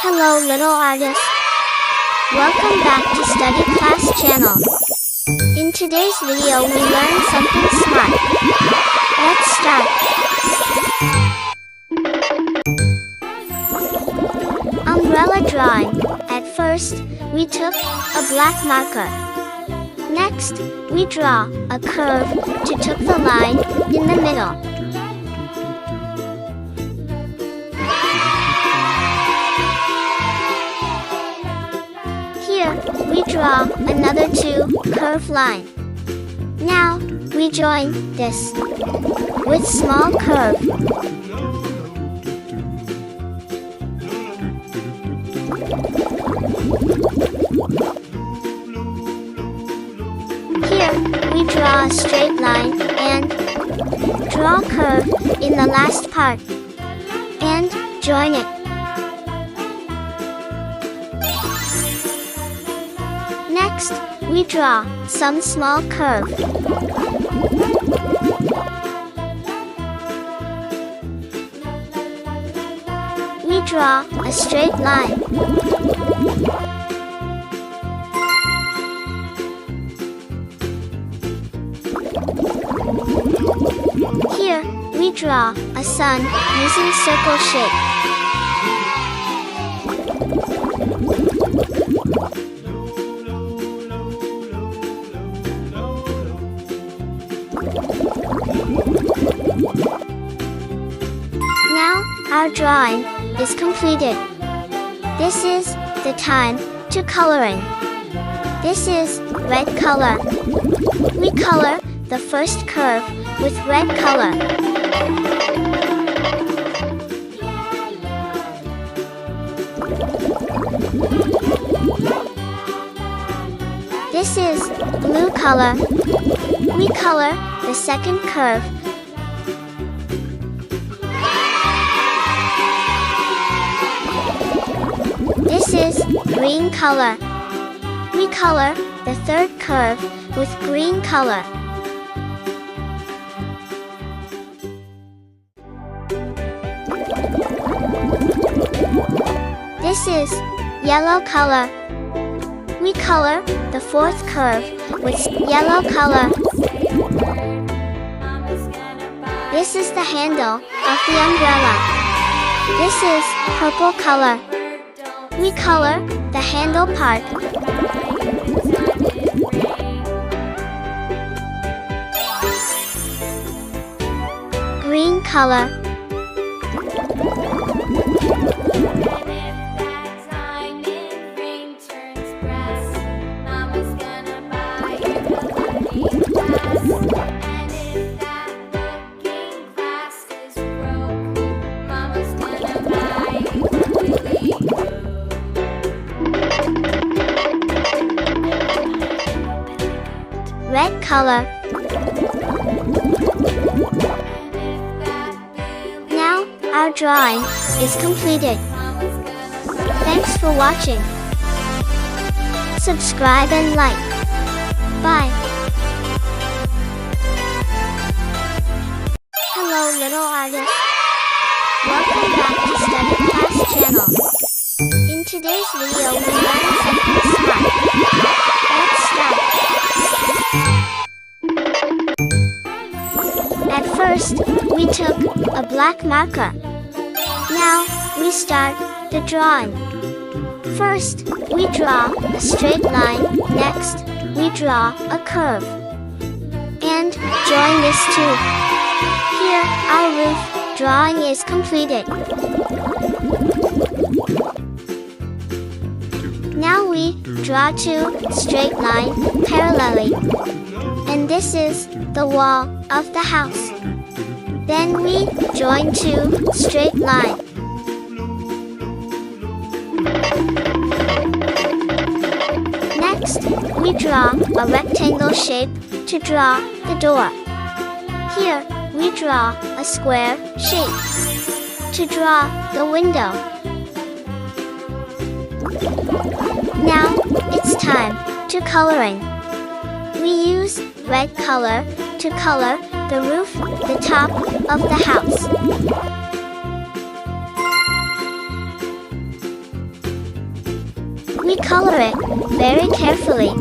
Hello little artists. Welcome back to Study Class channel. In today's video we learn something smart. Let's start. Umbrella drawing. At first, we took a black marker. Next, we draw a curve to took the line in the middle. Here, we draw another two curved line. Now, we join this with small curve. Here, we draw a straight line and draw a curve in the last part and join it. Next, we draw some small curve. We draw a straight line. Here, we draw a sun using circle shape. Now, our drawing is completed. This is the time to coloring. This is red color. We color the first curve with red color. This is blue color. We color the second curve. This is green color. We color the third curve with green color. This is yellow color. We color the fourth curve with yellow color. This is the handle of the umbrella. This is purple color. We color the handle part. Green color. Red color. Now, our drawing is completed. Thanks for watching. Subscribe and like. Bye. Hello little artists. Welcome back to Study Class channel. In today's video we learn something smart. Let's start. At first, we took a black marker. Now, we start the drawing. First, we draw a straight line. Next, we draw a curve. And join this too. Here, our roof drawing is completed. Now we draw two straight lines parallelly. And this is the wall of the house. Then we join two straight lines. Next, we draw a rectangle shape to draw the door. Here, we draw a square shape to draw the window. Now, it's time to coloring. We use red color to color the roof, the top of the house. we color it very carefully.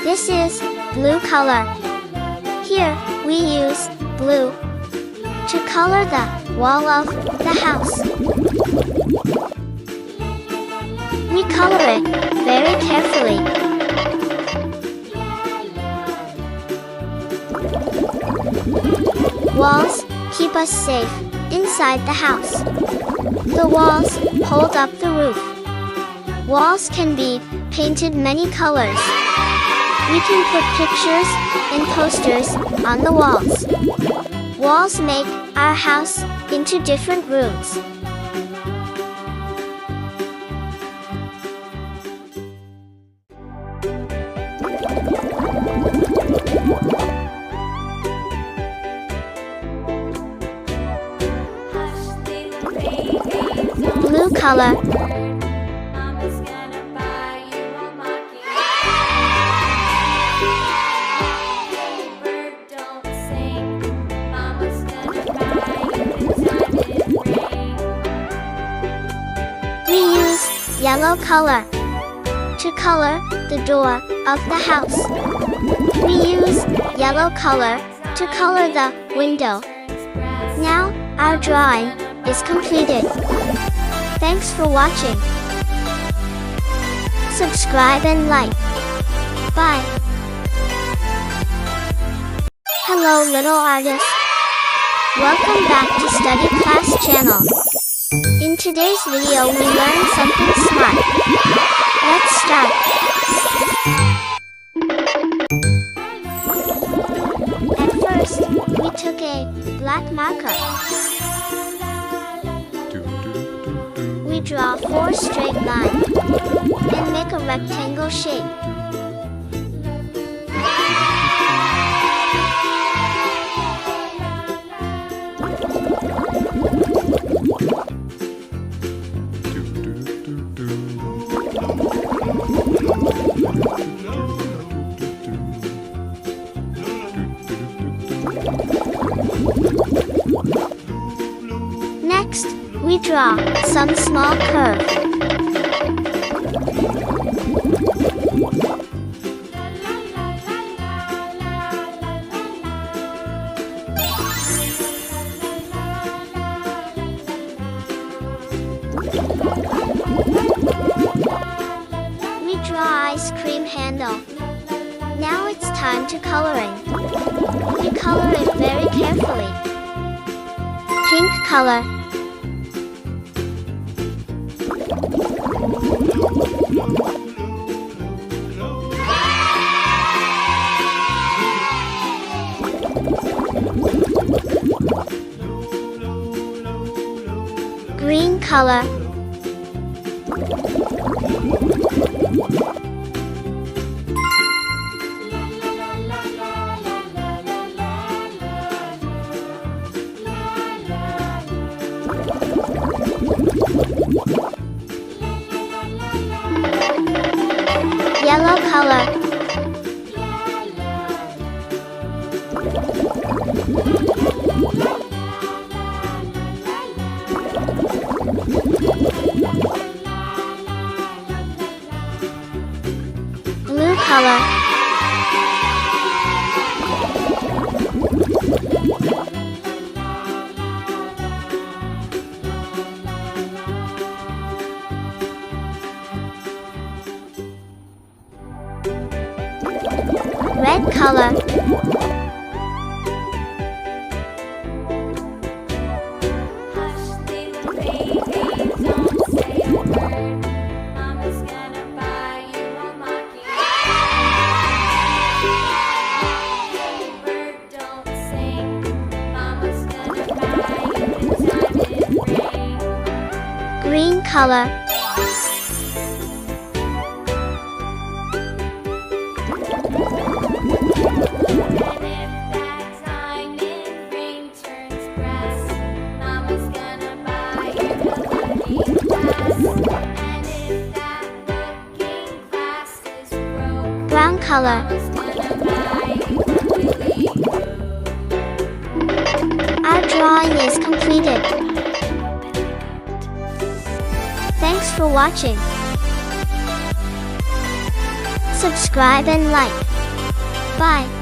This is blue color. Here, we use blue to color the wall of the house. We color it very carefully. Walls keep us safe inside the house. The walls hold up the roof. Walls can be painted many colors. We can put pictures and posters on the walls. Walls make our house into different rooms. Blue color. Yellow color to color the door of the house. We use yellow color to color the window. Now our drawing is completed. Thanks for watching. Subscribe and like. Bye. Hello little artist. Welcome back to Study Class channel. In today's video we learn something smart. Let's start. At first, we took a black marker. We draw 4 straight lines and make a rectangle shape. Next, we draw some small curve. We draw ice cream handle. Now it's time to coloring. We color it very carefully. Pink color. Green color. Yellow color. Blue color. Red color. Green color. green color. Our drawing is completed. Thanks for watching. Subscribe and like. Bye.